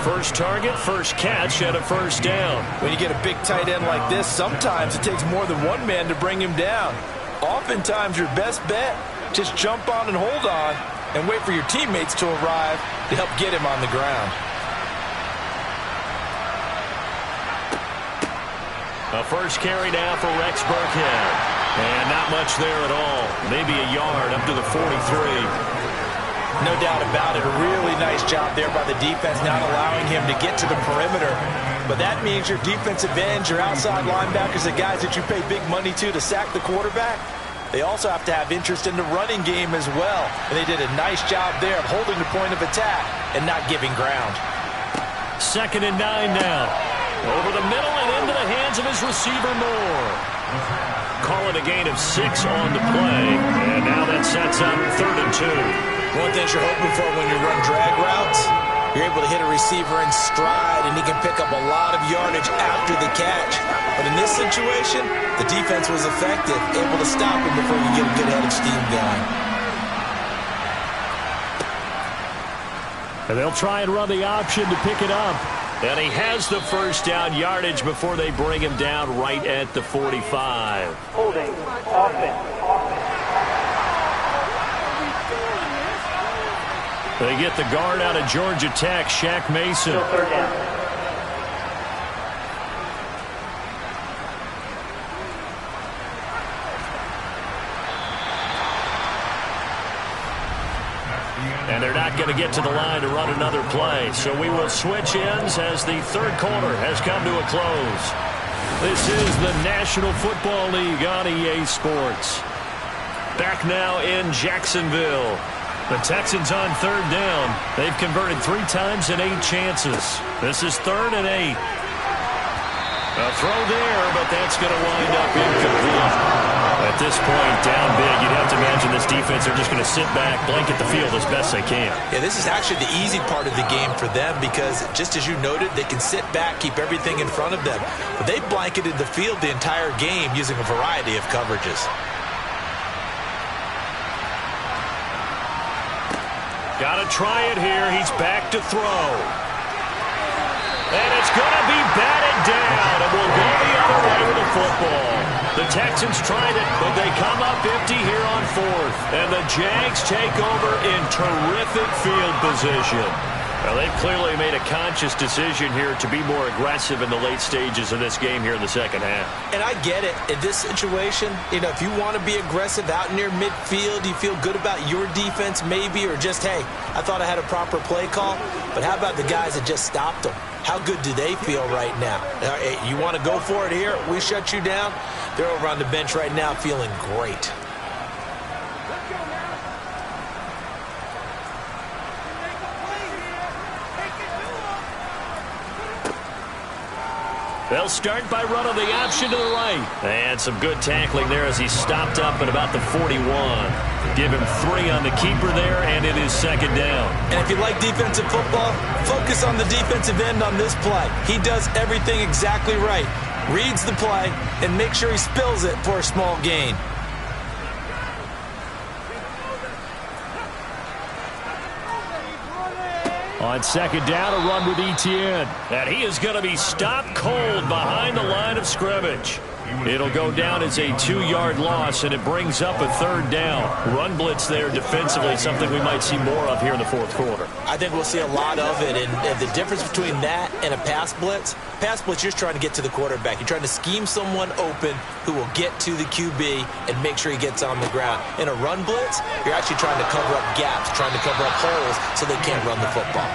First target, first catch, and a first down.
When you get a big tight end like this, sometimes it takes more than one man to bring him down. Oftentimes, your best bet, just jump on and hold on and wait for your teammates to arrive to help get him on the ground.
A first carry now for Rex Burkhead. And not much there at all. Maybe a yard up to the 43.
No doubt about it. A really nice job there by the defense, not allowing him to get to the perimeter. But that means your defensive ends, your outside linebackers, the guys that you pay big money to sack the quarterback, they also have to have interest in the running game as well. And they did a nice job there of holding the point of attack and not giving ground.
2nd and 9 now. Over the middle and into the hands of his receiver, Moore. Call it a gain of 6 on the play. And now that sets up 3rd and 2.
One thing you're hoping for when you run drag routes, you're able to hit a receiver in stride, and he can pick up a lot of yardage after the catch. But in this situation, the defense was effective, able to stop him before you get a good head of steam going.
And they'll try and run the option to pick it up. And he has the first down yardage before they bring him down right at the 45.
Holding. Offense.
They get the guard out of Georgia Tech, Shaq Mason.
Third down.
And they're not going to get to the line to run another play. So we will switch ends as the 3rd quarter has come to a close. This is the National Football League on EA Sports. Back now in Jacksonville. The Texans on third down. They've converted 3 times in 8 chances. This is 3rd and 8. A throw there, but that's going to wind up incomplete. At this point, down big, you'd have to imagine this defense are just going to sit back, blanket the field as best they can.
Yeah, this is actually the easy part of the game for them because, just as you noted, they can sit back, keep everything in front of them. But they blanketed the field the entire game using a variety of coverages.
Got to try it here. He's back to throw. And it's going to be batted down, and we'll go the other way with the football. The Texans tried it, but they come up empty here on 4th. And the Jags take over in terrific field position. Well, they've clearly made a conscious decision here to be more aggressive in the late stages of this game here in the second half.
And I get it. In this situation, if you want to be aggressive out near midfield, you feel good about your defense maybe, or just, hey, I thought I had a proper play call. But how about the guys that just stopped them? How good do they feel right now? Hey, you want to go for it here? We shut you down? They're over on the bench right now feeling great.
They'll start by running the option to the right. And some good tackling there as he stopped up at about the 41. Give him 3 on the keeper there, and it is 2nd down.
And if you like defensive football, focus on the defensive end on this play. He does everything exactly right. Reads the play and make sure he spills it for a small gain.
On 2nd down, a run with Etienne. And he is going to be stopped cold behind the line of scrimmage. It'll go down as a 2-yard loss, and it brings up a 3rd down. Run blitz there defensively, something we might see more of here in the 4th quarter.
I think we'll see a lot of it, and the difference between that and a pass blitz, you're just trying to get to the quarterback. You're trying to scheme someone open who will get to the QB and make sure he gets on the ground. In a run blitz, you're actually trying to cover up gaps, trying to cover up holes so they can't run the football.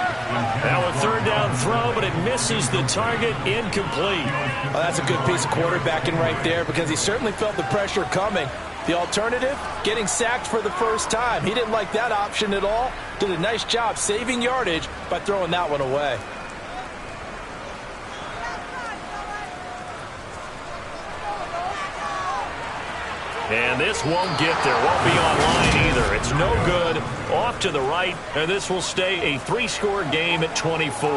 Now a 3rd down throw, but it misses the target, incomplete.
Well, that's a good piece of quarterbacking right there because he certainly felt the pressure coming. The alternative, getting sacked for the first time. He didn't like that option at all. Did a nice job saving yardage by throwing that one away.
And this won't get there. Won't be online either. It's no good. Off to the right, and this will stay a 3-score game at 24.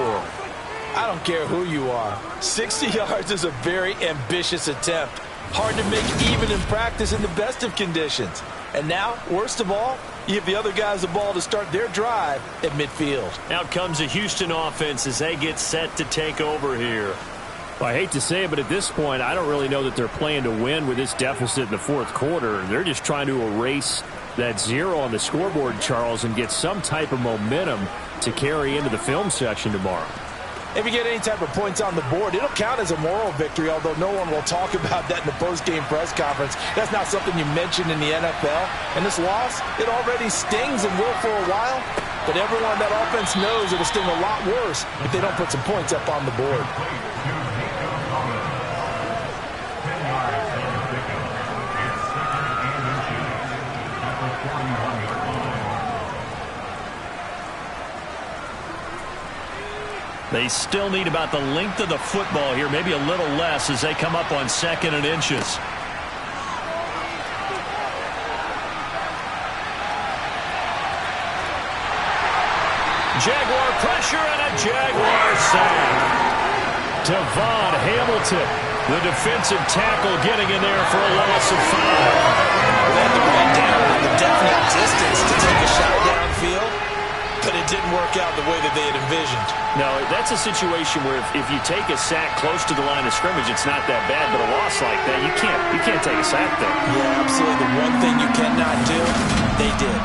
I don't care who you are. 60 yards is a very ambitious attempt. Hard to make even in practice in the best of conditions. And now, worst of all, you give the other guys the ball to start their drive at midfield.
Out comes a Houston offense as they get set to take over here.
Well, I hate to say it, but at this point, I don't really know that they're playing to win with this deficit in the 4th quarter. They're just trying to erase that 0 on the scoreboard, Charles, and get some type of momentum to carry into the film section tomorrow.
If you get any type of points on the board, it'll count as a moral victory, although no one will talk about that in the post-game press conference. That's not something you mention in the NFL. And this loss, it already stings and will for a while, but everyone on that offense knows it'll sting a lot worse if they don't put some points up on the board.
They still need about the length of the football here, maybe a little less as they come up on 2nd and inches. Jaguar pressure and a Jaguar sack. Devon Hamilton, the defensive tackle, getting in there for a loss of 5.
They had to bring down the definite distance to take a shot downfield, but it didn't work out the way that they had envisioned.
No, that's a situation where if you take a sack close to the line of scrimmage, it's not that bad, but a loss like that, you can't take a sack there.
Yeah, absolutely. The one thing you cannot do, they did.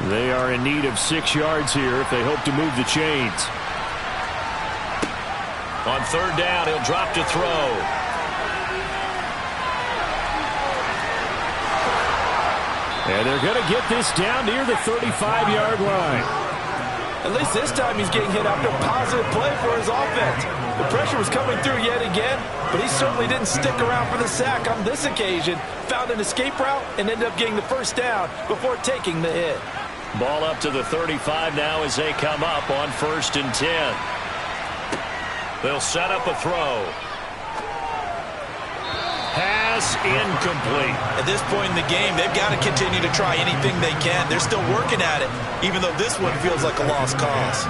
They are in need of 6 yards here if they hope to move the chains.
On 3rd down, he'll drop to throw.
And they're going to get this down near the 35-yard line.
At least this time he's getting hit after a positive play for his offense. The pressure was coming through yet again, but he certainly didn't stick around for the sack on this occasion. Found an escape route and ended up getting the first down before taking the hit.
Ball up to the 35 now as they come up on 1st and 10. They'll set up a throw. Pass incomplete.
At this point in the game, they've got to continue to try anything they can. They're still working at it, even though this one feels like a lost cause.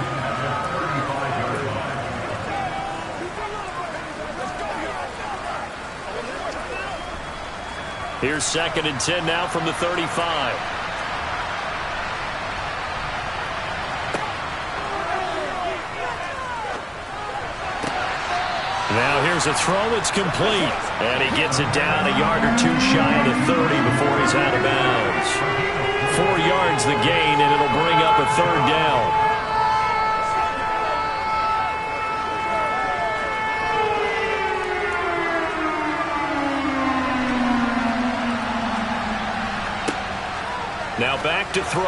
Here's 2nd and 10 now from the 35. Now here's a throw that's complete. And he gets it down a yard or two shy of the 30 before he's out of bounds. 4 yards the gain, and it'll bring up a 3rd down. Now back to throw.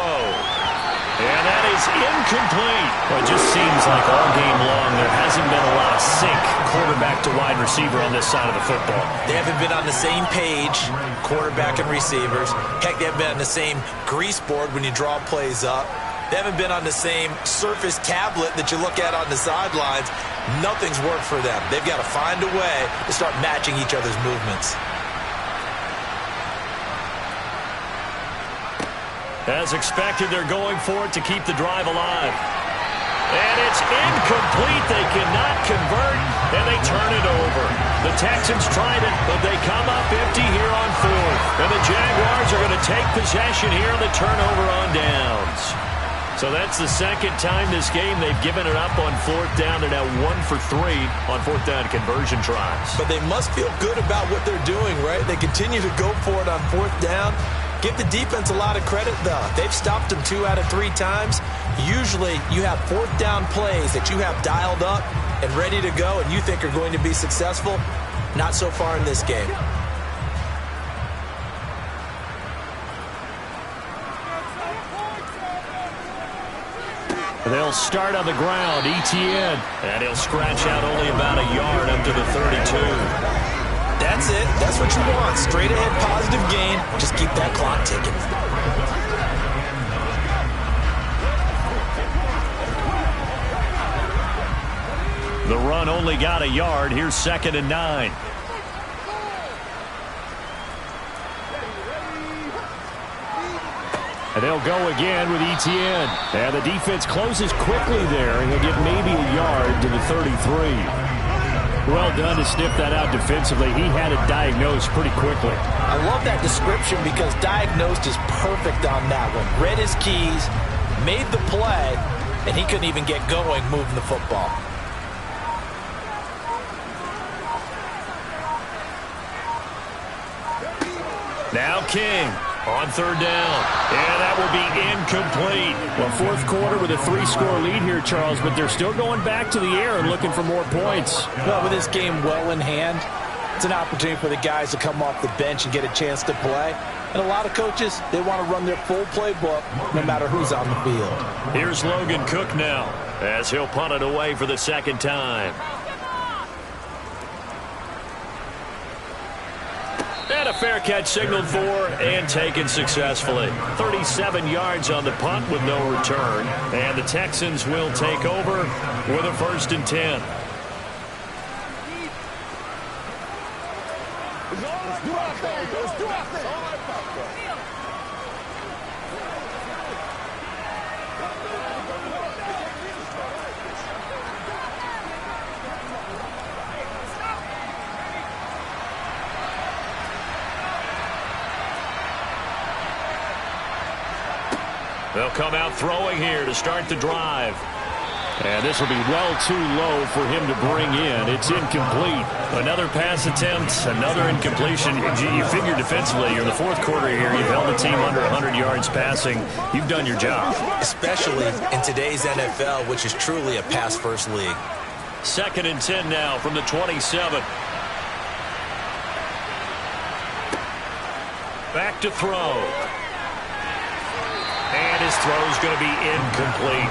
And that is incomplete. Well, it just seems like all game long there hasn't been a lot of sync quarterback to wide receiver on this side of the football.
They haven't been on the same page, quarterback and receivers. Heck, they haven't been on the same grease board when you draw plays up. They haven't been on the same surface tablet that you look at on the sidelines. Nothing's worked for them. They've got to find a way to start matching each other's movements.
As expected, they're going for it to keep the drive alive. And it's incomplete. They cannot convert, and they turn it over. The Texans tried it, but they come up empty here on 4th. And the Jaguars are going to take possession here on the turnover on downs. So that's the 2nd time this game they've given it up on 4th down. They're now 1 for 3 on 4th down conversion tries.
But they must feel good about what they're doing, right? They continue to go for it on 4th down. Give the defense a lot of credit, though. They've stopped them 2 out of 3 times. Usually, you have 4th down plays that you have dialed up and ready to go and you think are going to be successful. Not so far in this game.
They'll start on the ground, ETN. And he'll scratch out only about a yard up to the 32.
That's it. That's what you want. Straight ahead positive gain. Just keep that clock ticking.
The run only got a yard. Here's 2nd and 9. And they'll go again with ETN. And the defense closes quickly there, and he'll get maybe a yard to the 33. Well done to sniff that out defensively. He had it diagnosed pretty quickly.
I love that description because diagnosed is perfect on that one. Read his keys, made the play, and he couldn't even get going moving the football.
Now King on 3rd down. And that will be incomplete. Well, 4th quarter with a 3-score lead here, Charles, but they're still going back to the air and looking for more points.
Well, with this game well in hand, it's an opportunity for the guys to come off the bench and get a chance to play. And a lot of coaches, they want to run their full playbook no matter who's on the field.
Here's Logan Cook now as he'll punt it away for the 2nd time. And a fair catch signaled for and taken successfully. 37 yards on the punt with no return. And the Texans will take over with a 1st and 10. They'll come out throwing here to start the drive. And this will be well too low for him to bring in. It's incomplete. Another pass attempt, another incompletion. You figure defensively, you're in the 4th quarter here. You've held the team under 100 yards passing. You've done your job.
Especially in today's NFL, which is truly a pass-first league.
2nd and 10 now from the 27. Back to throw. And his throw is going to be incomplete.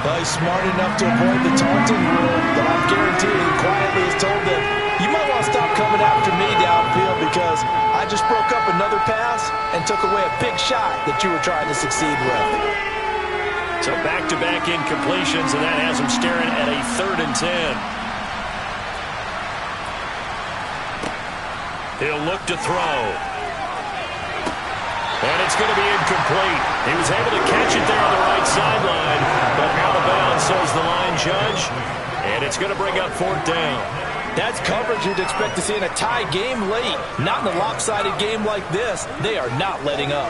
Well, he's smart enough to avoid the taunting rule, but I'm guaranteeing he quietly has told them, you might want to stop coming after me downfield because I just broke up another pass and took away a big shot that you were trying to succeed with.
So back-to-back incompletions, and that has him staring at a 3rd and 10. He'll look to throw. And it's going to be incomplete. He was able to catch it there on the right sideline, but out of bounds, says the line judge. And it's going to bring up 4th down.
That's coverage you'd expect to see in a tie game late. Not in a lopsided game like this. They are not letting up.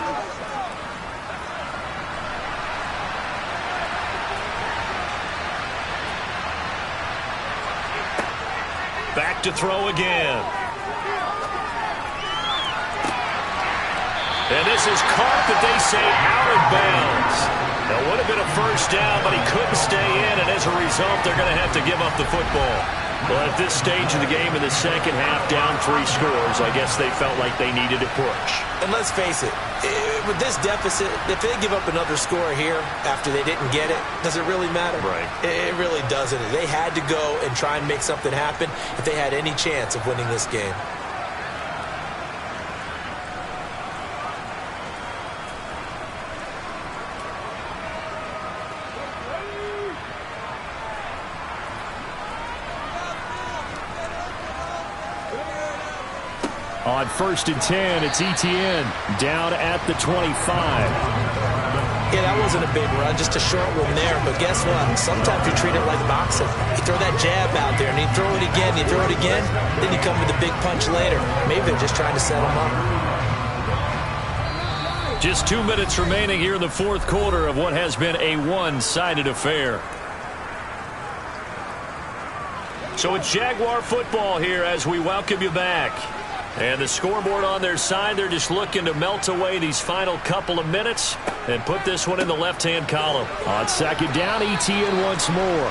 Back to throw again. And this is caught, but they say out of bounds. Now, would have been a 1st down, but he couldn't stay in, and as a result, they're going to have to give up the football. Well, at this stage of the game in the second half, down 3 scores, I guess they felt like they needed to push.
And let's face it, with this deficit, if they give up another score here after they didn't get it, does it really matter?
Right.
It really doesn't. They had to go and try and make something happen if they had any chance of winning this game.
On 1st and 10, it's Etienne down at the 25.
Yeah, that wasn't a big run, just a short one there. But guess what? Sometimes you treat it like boxing. You throw that jab out there, and you throw it again, you throw it again, then you come with a big punch later. Maybe they're just trying to set them up.
Just 2 minutes remaining here in the 4th quarter of what has been a one-sided affair. So it's Jaguar football here as we welcome you back. And the scoreboard on their side, they're just looking to melt away these final couple of minutes and put this one in the left-hand column. On 2nd down, Etienne once more.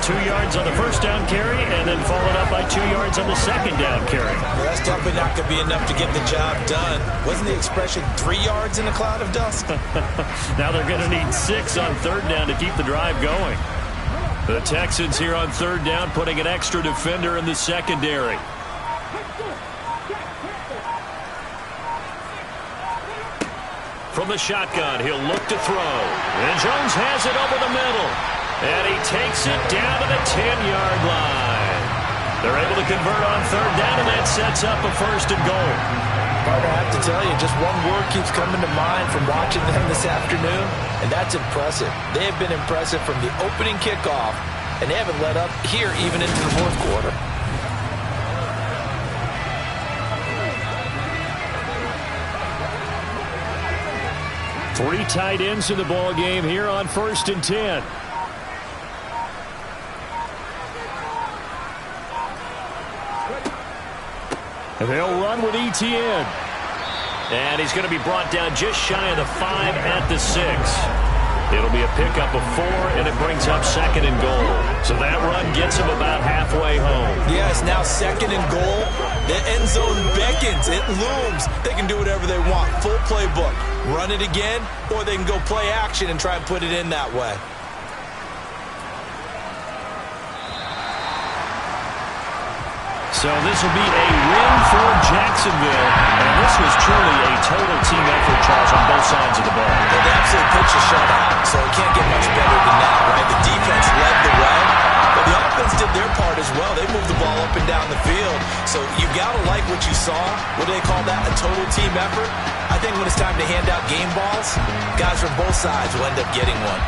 2 yards on the 1st down carry, and then followed up by 2 yards on the 2nd down carry.
Well, that's definitely not going to be enough to get the job done. Wasn't the expression 3 yards in a cloud of dust?
Now they're going to need 6 on 3rd down to keep the drive going. The Texans here on 3rd down putting an extra defender in the secondary. From the shotgun, he'll look to throw. And Jones has it over the middle. And he takes it down to the 10-yard line. They're able to convert on 3rd down, and that sets up a 1st and goal.
Partner, I have to tell you, just one word keeps coming to mind from watching them this afternoon, and that's impressive. They have been impressive from the opening kickoff, and they haven't let up here even into the 4th quarter.
Three tight ends in the ball game here on 1st and 10. And they'll run with Etienne. And he's going to be brought down just shy of the 5 at the 6. It'll be a pickup of 4, and it brings up 2nd and goal. So that run gets him about halfway home.
Yeah, it's now 2nd and goal. The end zone beckons. It looms. They can do whatever they want. Full playbook. Run it again, or they can go play action and try and put it in that way.
So this will be a win for Jacksonville. And this was truly a total team effort, Charles, on both sides of the ball.
Well, they absolutely pitched a shutout, so it can't get much better than that, right? The defense led the way, but the offense did their part as well. They moved the ball up and down the field. So you got to like what you saw. What do they call that? A total team effort? I think when it's time to hand out game balls, guys from both sides will end up getting one.